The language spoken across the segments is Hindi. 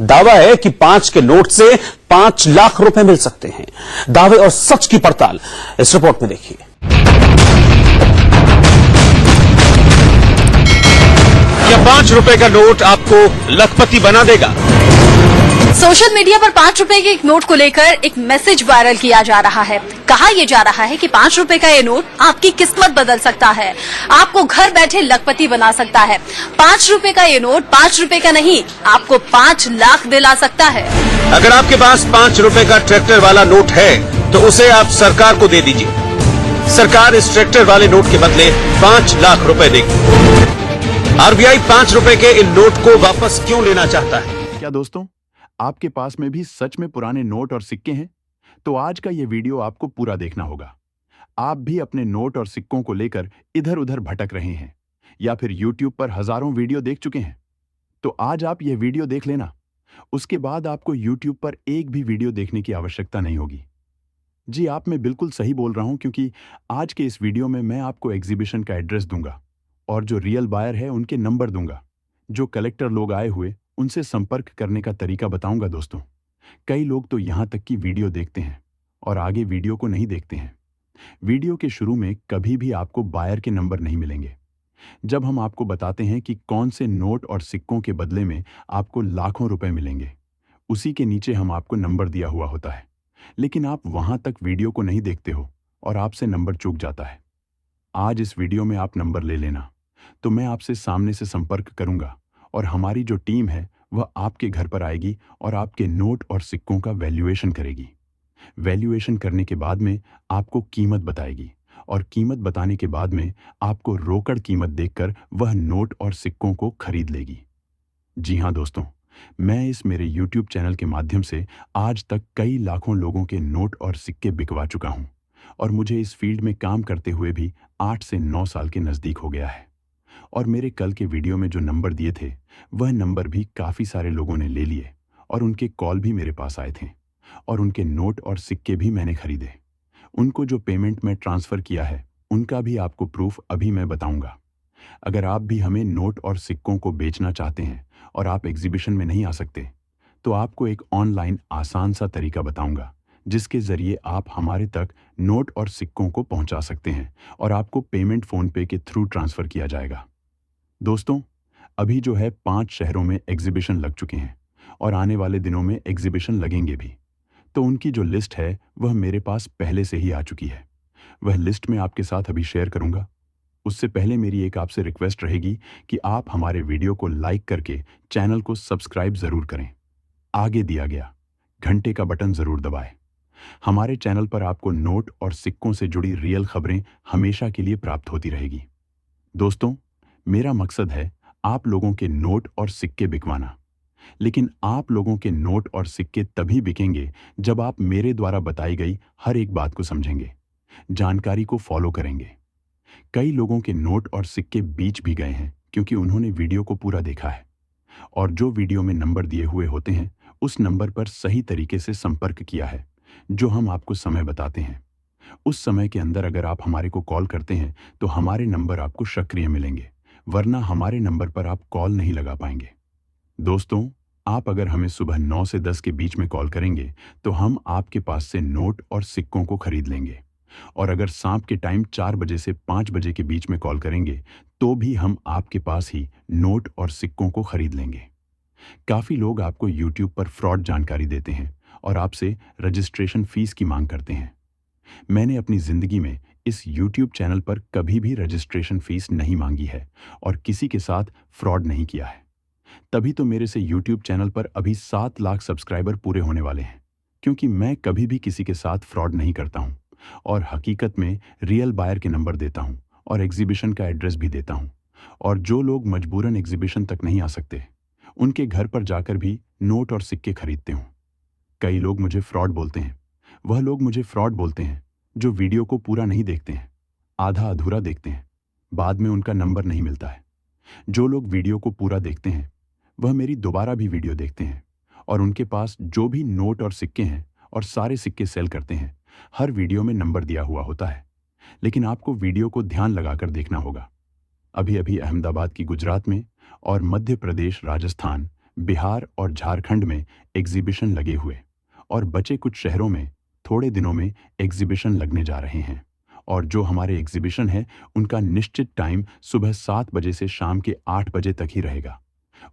दावा है कि 5 के नोट से 5 लाख रुपए मिल सकते हैं। दावे और सच की पड़ताल इस रिपोर्ट में देखिए। क्या 5 रुपए का नोट आपको लखपति बना देगा? सोशल मीडिया पर 5 रुपए के एक नोट को लेकर एक मैसेज वायरल किया जा रहा है। कहा यह जा रहा है कि 5 रुपए का ये नोट आपकी किस्मत बदल सकता है, आपको घर बैठे लखपति बना सकता है। 5 रुपए का ये नोट 5 रुपए का नहीं, आपको 5 लाख दिला सकता है। अगर आपके पास 5 रुपए का ट्रैक्टर वाला नोट है तो उसे आप सरकार को दे दीजिए। सरकार इस ट्रैक्टर वाले नोट के बदले 5 लाख रुपए देगी। आरबीआई 5 रुपए के इन नोट को वापस क्यों लेना चाहता है? क्या दोस्तों, आपके पास में भी सच में पुराने नोट और सिक्के हैं? तो आज का ये वीडियो आपको पूरा देखना होगा। आप भी अपने नोट और सिक्कों को लेकर इधर उधर भटक रहे हैं या फिर YouTube पर हजारों वीडियो देख चुके हैं, तो आज आप यह वीडियो देख लेना। उसके बाद आपको YouTube पर एक भी वीडियो देखने की आवश्यकता नहीं होगी। जी, आप मैं बिल्कुल सही बोल रहा हूं, क्योंकि आज के इस वीडियो में मैं आपको एग्जीबिशन का एड्रेस दूंगा और जो रियल बायर है उनके नंबर दूंगा। जो कलेक्टर लोग आए हुए उनसे संपर्क करने का तरीका बताऊंगा। दोस्तों, कई लोग तो यहां तक कि वीडियो देखते हैं और आगे वीडियो को नहीं देखते हैं। वीडियो के शुरू में कभी भी आपको बायर के नंबर नहीं मिलेंगे। जब हम आपको बताते हैं कि कौन से नोट और सिक्कों के बदले में आपको लाखों रुपए मिलेंगे, उसी के नीचे हम आपको नंबर दिया हुआ होता है, लेकिन आप वहां तक वीडियो को नहीं देखते हो और आपसे नंबर चूक जाता है। आज इस वीडियो में आप नंबर ले लेना, तो मैं आपसे सामने से संपर्क करूंगा और हमारी जो टीम है वह आपके घर पर आएगी और आपके नोट और सिक्कों का वैल्यूएशन करेगी। वैल्यूएशन करने के बाद में आपको कीमत बताएगी और कीमत बताने के बाद में आपको रोकड़ कीमत देकर वह नोट और सिक्कों को खरीद लेगी। जी हाँ दोस्तों, मैं इस मेरे YouTube चैनल के माध्यम से आज तक कई लाखों लोगों के नोट और सिक्के बिकवा चुका हूं और मुझे इस फील्ड में काम करते हुए भी 8 से 9 साल के नज़दीक हो गया है। और मेरे कल के वीडियो में जो नंबर दिए थे वह नंबर भी काफ़ी सारे लोगों ने ले लिए और उनके कॉल भी मेरे पास आए थे और उनके नोट और सिक्के भी मैंने खरीदे। उनको जो पेमेंट मैं ट्रांसफ़र किया है उनका भी आपको प्रूफ अभी मैं बताऊंगा। अगर आप भी हमें नोट और सिक्कों को बेचना चाहते हैं और आप एग्जीबिशन में नहीं आ सकते, तो आपको एक ऑनलाइन आसान सा तरीका बताऊंगा जिसके ज़रिए आप हमारे तक नोट और सिक्कों को पहुंचा सकते हैं और आपको पेमेंट फ़ोनपे के थ्रू ट्रांसफ़र किया जाएगा। दोस्तों, अभी जो है 5 शहरों में एग्जीबिशन लग चुके हैं और आने वाले दिनों में एग्जीबिशन लगेंगे भी। तो उनकी जो लिस्ट है वह मेरे पास पहले से ही आ चुकी है। वह लिस्ट मैं आपके साथ अभी शेयर करूंगा। उससे पहले मेरी एक आपसे रिक्वेस्ट रहेगी कि आप हमारे वीडियो को लाइक करके चैनल को सब्सक्राइब ज़रूर करें। आगे दिया गया घंटे का बटन ज़रूर दबाएं। हमारे चैनल पर आपको नोट और सिक्कों से जुड़ी रियल खबरें हमेशा के लिए प्राप्त होती रहेगी। दोस्तों, मेरा मकसद है आप लोगों के नोट और सिक्के बिकवाना, लेकिन आप लोगों के नोट और सिक्के तभी बिकेंगे जब आप मेरे द्वारा बताई गई हर एक बात को समझेंगे, जानकारी को फॉलो करेंगे। कई लोगों के नोट और सिक्के बीच भी गए हैं क्योंकि उन्होंने वीडियो को पूरा देखा है और जो वीडियो में नंबर दिए हुए होते हैं उस नंबर पर सही तरीके से संपर्क किया है। जो हम आपको समय बताते हैं उस समय के अंदर अगर आप हमारे को कॉल करते हैं तो हमारे नंबर आपको सक्रिय मिलेंगे, वरना हमारे नंबर पर आप कॉल नहीं लगा पाएंगे। दोस्तों, आप अगर हमें सुबह 9 से 10 के बीच में कॉल करेंगे तो हम आपके पास से नोट और सिक्कों को खरीद लेंगे और अगर शाम के टाइम 4 बजे से 5 बजे के बीच में कॉल करेंगे तो भी हम आपके पास ही नोट और सिक्कों को खरीद लेंगे। काफ़ी लोग आपको YouTube पर फ्रॉड जानकारी देते हैं और आपसे रजिस्ट्रेशन फीस की मांग करते हैं। मैंने अपनी ज़िंदगी में इस YouTube चैनल पर कभी भी रजिस्ट्रेशन फीस नहीं मांगी है और किसी के साथ फ्रॉड नहीं किया है। तभी तो मेरे से YouTube चैनल पर अभी 7 लाख सब्सक्राइबर पूरे होने वाले हैं, क्योंकि मैं कभी भी किसी के साथ फ्रॉड नहीं करता हूं और हकीकत में रियल बायर के नंबर देता हूं और एग्जीबिशन का एड्रेस भी देता हूं। और जो लोग मजबूरन एग्जीबिशन तक नहीं आ सकते, उनके घर पर जाकर भी नोट और सिक्के खरीदते हूं। कई लोग मुझे फ्रॉड बोलते हैं। वह लोग मुझे फ्रॉड बोलते हैं जो वीडियो को पूरा नहीं देखते हैं, आधा अधूरा देखते हैं, बाद में उनका नंबर नहीं मिलता है। जो लोग वीडियो को पूरा देखते हैं वह मेरी दोबारा भी वीडियो देखते हैं और उनके पास जो भी नोट और सिक्के हैं और सारे सिक्के सेल करते हैं, हर वीडियो में नंबर दिया हुआ होता है। लेकिन आपको वीडियो को ध्यान लगाकर देखना होगा। अभी अभी अहमदाबाद की गुजरात में और मध्य प्रदेश, राजस्थान, बिहार और झारखंड में एग्जीबिशन लगे हुए और बचे कुछ शहरों में थोड़े दिनों में एग्जीबिशन लगने जा रहे हैं। और जो हमारे एग्जीबिशन है उनका निश्चित टाइम सुबह 7 बजे से शाम के 8 बजे तक ही रहेगा।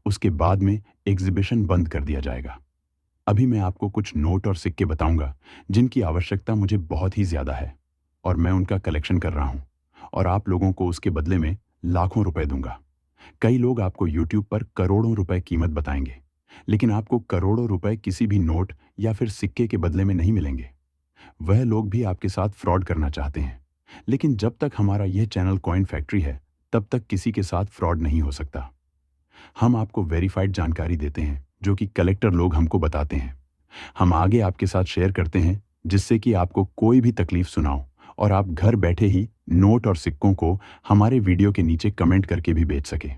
उसके बाद में एग्जीबिशन बंद कर दिया जाएगा। अभी मैं आपको कुछ नोट और सिक्के बताऊंगा जिनकी आवश्यकता मुझे बहुत ही ज्यादा है और मैं उनका कलेक्शन कर रहा हूं और आप लोगों को उसके बदले में लाखों रुपए दूंगा। कई लोग आपको YouTube पर करोड़ों रुपए कीमत बताएंगे, लेकिन आपको करोड़ों रुपए किसी भी नोट या फिर सिक्के के बदले में नहीं मिलेंगे। वह लोग भी आपके साथ फ्रॉड करना चाहते हैं, लेकिन जब तक हमारा यह चैनल कॉइन फैक्ट्री है तब तक किसी के साथ फ्रॉड नहीं हो सकता। हम आपको वेरीफाइड जानकारी देते हैं जो कि कलेक्टर लोग हमको बताते हैं। हम आगे आपके साथ शेयर करते हैं जिससे कि आपको कोई भी तकलीफ सुनाओ और आप घर बैठे ही नोट और सिक्कों को हमारे वीडियो के नीचे कमेंट करके भी बेच सके।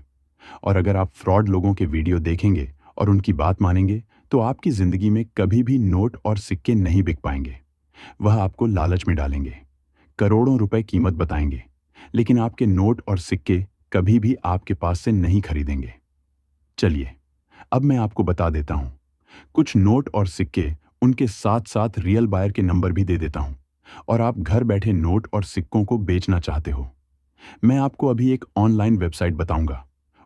और अगर आप फ्रॉड लोगों के वीडियो देखेंगे और उनकी बात मानेंगे तो आपकी जिंदगी में कभी भी नोट और सिक्के नहीं बिक पाएंगे। वह आपको लालच में डालेंगे, करोड़ों रुपए कीमत बताएंगे, लेकिन आपके नोट और सिक्के कभी भी आपके पास से नहीं खरीदेंगे। चलिए अब मैं आपको बता देता हूं, कुछ नोट और सिक्के उनके साथ साथ रियल बायर के नंबर भी दे देता हूं और आप घर बैठे नोट और सिक्कों को बेचना चाहते हो। मैं आपको अभी एक ऑनलाइन वेबसाइट बताऊंगा,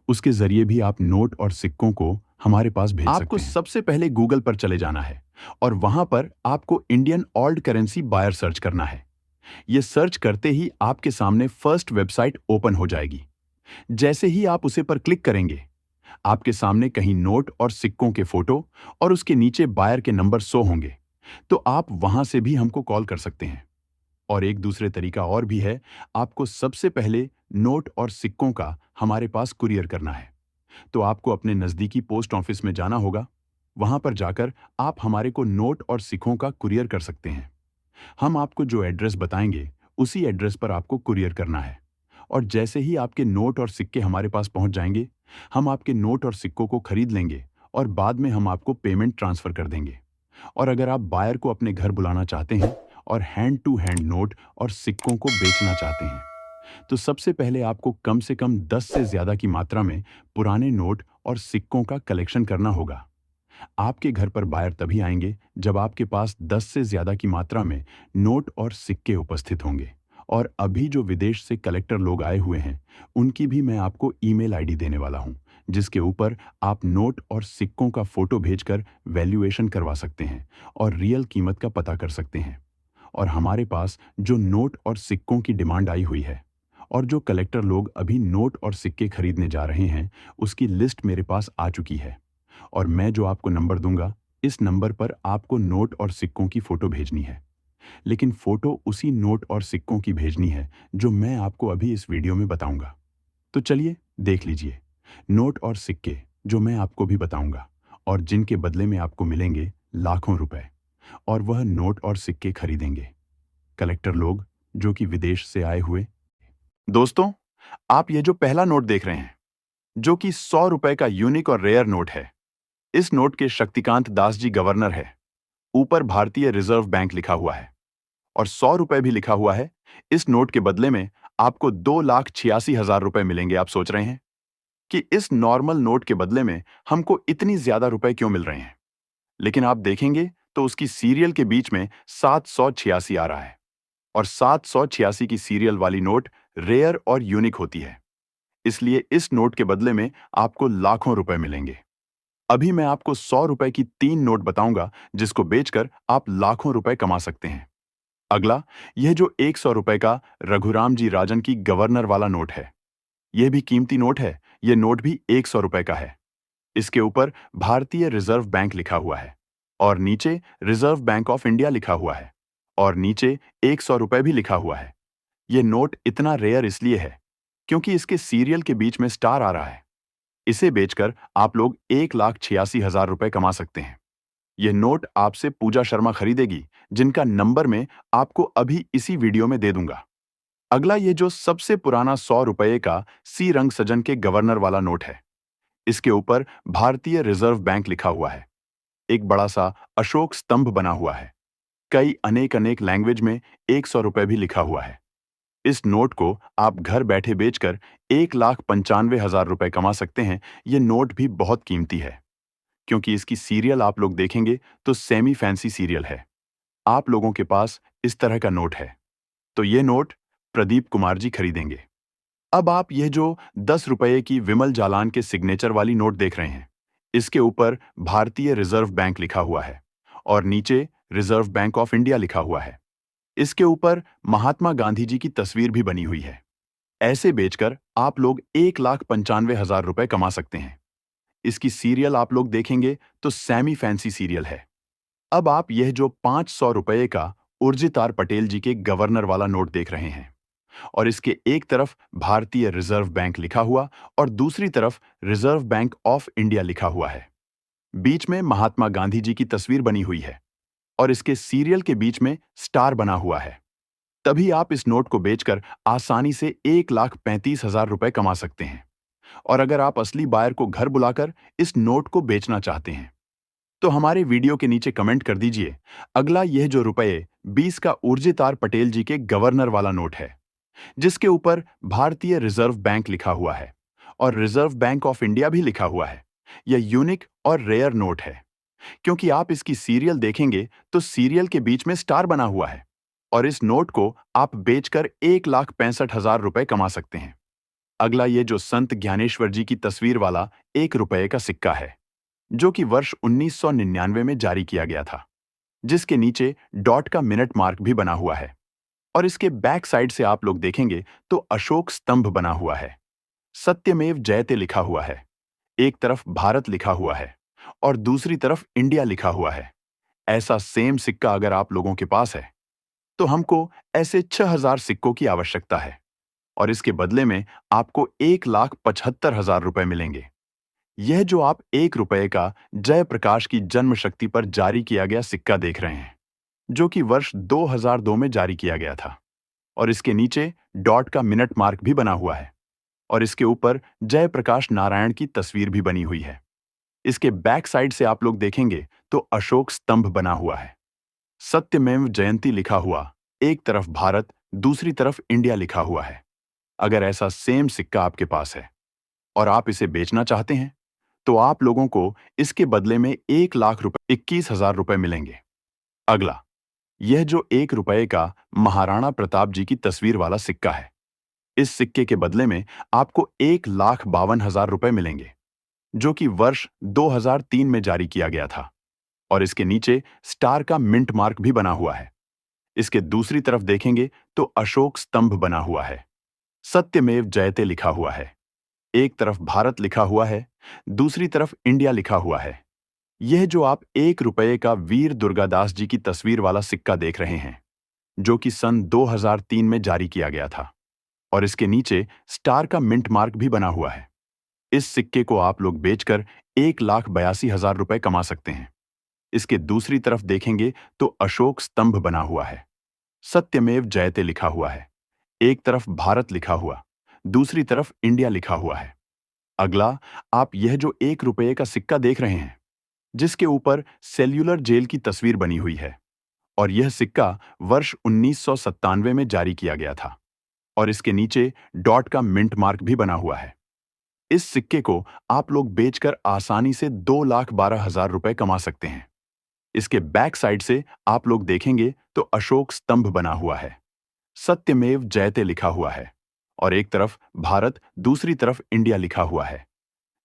उसके जरिए भी आप नोट और सिक्कों को हमारे पास भेज सकते हैं। आपको सबसे पहले गूगल पर चले जाना है और वहां पर आपको Indian old currency buyer search करना है। यह सर्च करते ही आपके सामने फर्स्ट वेबसाइट ओपन हो जाएगी। जैसे ही आप उसे पर क्लिक करेंगे आपके सामने कहीं नोट और सिक्कों के फोटो और उसके नीचे बायर के नंबर शो होंगे, तो आप वहां से भी हमको कॉल कर सकते हैं। और एक दूसरे तरीका और भी है, आपको सबसे पहले नोट और सिक्कों का हमारे पास कुरियर करना है तो आपको अपने नजदीकी पोस्ट ऑफिस में जाना होगा। वहां पर जाकर आप हमारे को नोट और सिक्कों का कुरियर कर सकते हैं। हम आपको जो एड्रेस बताएंगे उसी एड्रेस पर आपको कुरियर करना है और जैसे ही आपके नोट और सिक्के हमारे पास पहुंच जाएंगे हम आपके नोट और सिक्कों को खरीद लेंगे और बाद में हम आपको पेमेंट ट्रांसफर कर देंगे। और अगर आप बायर को अपने घर बुलाना चाहते हैं और हैंड टू हैंड नोट और सिक्कों को बेचना चाहते हैं तो सबसे पहले आपको कम से कम 10 से ज्यादा की मात्रा में पुराने नोट और सिक्कों का कलेक्शन करना होगा। आपके घर पर बायर तभी आएंगे जब आपके पास 10 से ज्यादा की मात्रा में नोट और सिक्के उपस्थित होंगे। और अभी जो विदेश से कलेक्टर लोग आए हुए हैं उनकी भी मैं आपको ईमेल आईडी देने वाला हूं जिसके ऊपर आप नोट और सिक्कों का फोटो भेजकर वैल्यूएशन करवा सकते हैं और रियल कीमत का पता कर सकते हैं। और हमारे पास जो नोट और सिक्कों की डिमांड आई हुई है और जो कलेक्टर लोग अभी नोट और सिक्के खरीदने जा रहे हैं उसकी लिस्ट मेरे पास आ चुकी है और मैं जो आपको नंबर दूंगा इस नंबर पर आपको नोट और सिक्कों की फोटो भेजनी है, लेकिन फोटो उसी नोट और सिक्कों की भेजनी है जो मैं आपको अभी इस वीडियो में बताऊंगा। तो चलिए देख लीजिए नोट और सिक्के जो मैं आपको भी बताऊंगा और जिनके बदले में आपको मिलेंगे लाखों रुपए और वह नोट और सिक्के खरीदेंगे कलेक्टर लोग जो कि विदेश से आए हुए। दोस्तों, आप ये जो पहला नोट देख रहे हैं जो कि 100 रुपए का यूनिक और रेयर नोट है, इस नोट के शक्तिकांत दास जी गवर्नर है। ऊपर भारतीय रिजर्व बैंक लिखा हुआ है और 100 रुपए भी लिखा हुआ है। इस नोट के बदले में आपको 2,86,000 रुपए मिलेंगे। आप सोच रहे हैं कि इस नॉर्मल नोट के बदले में हमको इतनी ज्यादा रुपए क्यों मिल रहे हैं, लेकिन आप देखेंगे तो उसकी सीरियल के बीच में 786 आ रहा है और 786 की सीरियल वाली नोट रेयर और यूनिक होती है, इसलिए इस नोट के बदले में आपको लाखों रुपए मिलेंगे। अभी मैं आपको 100 रुपए की 3 नोट बताऊंगा जिसको बेचकर आप लाखों रुपए कमा सकते हैं। अगला, यह जो 100 रुपए का रघुराम जी राजन की गवर्नर वाला नोट है, यह भी कीमती नोट है। यह नोट भी 100 रुपए का है। इसके ऊपर भारतीय रिजर्व बैंक लिखा हुआ है और नीचे रिजर्व बैंक ऑफ इंडिया लिखा हुआ है और नीचे 100 रुपए भी लिखा हुआ है। यह नोट इतना रेयर इसलिए है क्योंकि इसके सीरियल के बीच में स्टार आ रहा है। इसे बेचकर आप लोग 1,86,000 रुपए कमा सकते हैं। यह नोट आपसे पूजा शर्मा खरीदेगी जिनका नंबर मैं आपको अभी इसी वीडियो में दे दूंगा। अगला, ये जो सबसे पुराना 100 रुपए का सी रंगसजन के गवर्नर वाला नोट है, इसके ऊपर भारतीय रिजर्व बैंक लिखा हुआ है। एक बड़ा सा अशोक स्तंभ बना हुआ है। कई अनेक लैंग्वेज में 100 रुपए भी लिखा हुआ है। इस नोट को आप घर बैठे बेचकर 1,95,000 रुपए कमा सकते हैं। यह नोट भी बहुत कीमती है। क्योंकि इसकी सीरियल आप लोग देखेंगे तो सेमी फैंसी सीरियल है। आप लोगों के पास इस तरह का नोट है, तो ये नोट प्रदीप कुमार जी खरीदेंगे। अब आप यह जो 10 रुपये की विमल जालान के सिग्नेचर वाली नोट देख रहे हैं, इसके ऊपर भारतीय रिजर्व बैंक लिखा हुआ है और नीचे रिजर्व बैंक ऑफ इंडिया लिखा हुआ है। इसके ऊपर महात्मा गांधी जी की तस्वीर भी बनी हुई है। ऐसे बेचकर आप लोग 1,95,000 रुपए कमा सकते हैं। इसकी सीरियल आप लोग देखेंगे तो सेमी फैंसी सीरियल है। अब आप यह जो 500 रुपये का उर्जित आर पटेल जी के गवर्नर वाला नोट देख रहे हैं और इसके एक तरफ भारतीय रिजर्व बैंक लिखा हुआ और दूसरी तरफ रिजर्व बैंक ऑफ इंडिया लिखा हुआ है। बीच में महात्मा गांधी जी की तस्वीर बनी हुई है और इसके सीरियल के बीच में स्टार बना हुआ है। तभी आप इस नोट को बेचकर आसानी से 1,35,000 रुपए कमा सकते हैं। और अगर आप असली बायर को घर बुलाकर इस नोट को बेचना चाहते हैं तो हमारे वीडियो के नीचे कमेंट कर दीजिए अगला यह जो रुपए 20 का उर्जित आर पटेल जी के गवर्नर वाला नोट है, जिसके ऊपर भारतीय रिजर्व बैंक लिखा हुआ है और रिजर्व बैंक ऑफ इंडिया भी लिखा हुआ है। यह यूनिक और रेयर नोट है क्योंकि आप इसकी सीरियल देखेंगे तो सीरियल के बीच में स्टार बना हुआ है और इस नोट को आप बेचकर 1,65,000 रुपए कमा सकते हैं। अगला ये जो संत ज्ञानेश्वर जी की तस्वीर वाला 1 रुपये का सिक्का है, जो कि वर्ष 1999 में जारी किया गया था, जिसके नीचे डॉट का मिनट मार्क भी बना हुआ है और इसके बैक साइड से आप लोग देखेंगे तो अशोक स्तंभ बना हुआ है, सत्यमेव जयते लिखा हुआ है, एक तरफ भारत लिखा हुआ है और दूसरी तरफ इंडिया लिखा हुआ है। ऐसा सेम सिक्का अगर आप लोगों के पास है तो हमको ऐसे 6,000 सिक्कों की आवश्यकता है और इसके बदले में आपको 1,75,000 रुपए मिलेंगे। यह जो आप 1 रुपये का जयप्रकाश की जन्म शक्ति पर जारी किया गया सिक्का देख रहे हैं, जो कि वर्ष 2002 में जारी किया गया था और इसके नीचे डॉट का मिनट मार्क भी बना हुआ है और इसके ऊपर जयप्रकाश नारायण की तस्वीर भी बनी हुई है। इसके बैक साइड से आप लोग देखेंगे तो अशोक स्तंभ बना हुआ है, सत्यमेव जयंती लिखा हुआ, एक तरफ भारत दूसरी तरफ इंडिया लिखा हुआ है। अगर ऐसा सेम सिक्का आपके पास है और आप इसे बेचना चाहते हैं तो आप लोगों को इसके बदले में 1,21,000 रुपए मिलेंगे। अगला यह जो 1 रुपये का महाराणा प्रताप जी की तस्वीर वाला सिक्का है, इस सिक्के के बदले में आपको 1,52,000 रुपए मिलेंगे, जो कि वर्ष 2003 में जारी किया गया था और इसके नीचे स्टार का मिंट मार्क भी बना हुआ है। इसके दूसरी तरफ देखेंगे तो अशोक स्तंभ बना हुआ है, सत्यमेव जयते लिखा हुआ है, एक तरफ भारत लिखा हुआ है, दूसरी तरफ इंडिया लिखा हुआ है। यह जो आप 1 रुपये का वीर दुर्गादास जी की तस्वीर वाला सिक्का देख रहे हैं, जो कि सन 2003 में जारी किया गया था और इसके नीचे स्टार का मिंट मार्क भी बना हुआ है। इस सिक्के को आप लोग बेचकर 1,82,000 रुपए कमा सकते हैं। इसके दूसरी तरफ देखेंगे तो अशोक स्तंभ बना हुआ है, सत्यमेव जयते लिखा हुआ है, एक तरफ भारत लिखा हुआ, दूसरी तरफ इंडिया लिखा हुआ है। अगला आप यह जो 1 रुपये का सिक्का देख रहे हैं, जिसके ऊपर सेल्यूलर जेल की तस्वीर बनी हुई है और यह सिक्का वर्ष 1997 में जारी किया गया था और इसके नीचे डॉट का मिंट मार्क भी बना हुआ है। इस सिक्के को आप लोग बेचकर आसानी से 2,12,000 रुपए कमा सकते हैं। इसके बैक साइड से आप लोग देखेंगे तो अशोक स्तंभ बना हुआ है, सत्यमेव जयते लिखा हुआ है और एक तरफ भारत दूसरी तरफ इंडिया लिखा हुआ है।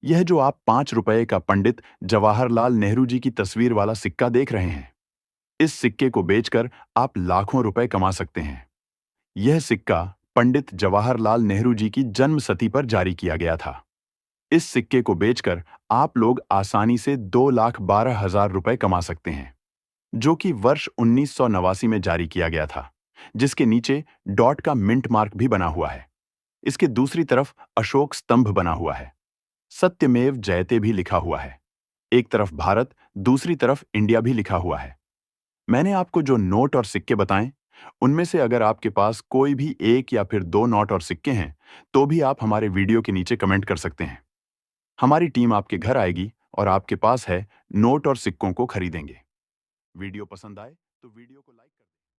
यह जो आप 5 रुपये का पंडित जवाहरलाल नेहरू जी की तस्वीर वाला सिक्का देख रहे हैं, इस सिक्के को बेचकर आप लाखों रुपए कमा सकते हैं। यह सिक्का पंडित जवाहरलाल नेहरू जी की जन्म शती पर जारी किया गया था। इस सिक्के को बेचकर आप लोग आसानी से 2,12,000 रुपए कमा सकते हैं, जो कि वर्ष 1989 में जारी किया गया था, जिसके नीचे डॉट का मिंट मार्क भी बना हुआ है। इसके दूसरी तरफ अशोक स्तंभ बना हुआ है, सत्यमेव जयते भी लिखा हुआ है, एक तरफ भारत दूसरी तरफ इंडिया भी लिखा हुआ है। मैंने आपको जो नोट और सिक्के बताएं, उनमें से अगर आपके पास कोई भी 1 या फिर 2 नोट और सिक्के हैं तो भी आप हमारे वीडियो के नीचे कमेंट कर सकते हैं। हमारी टीम आपके घर आएगी और आपके पास है नोट और सिक्कों को खरीदेंगे। वीडियो पसंद आए तो वीडियो को लाइक कर दें।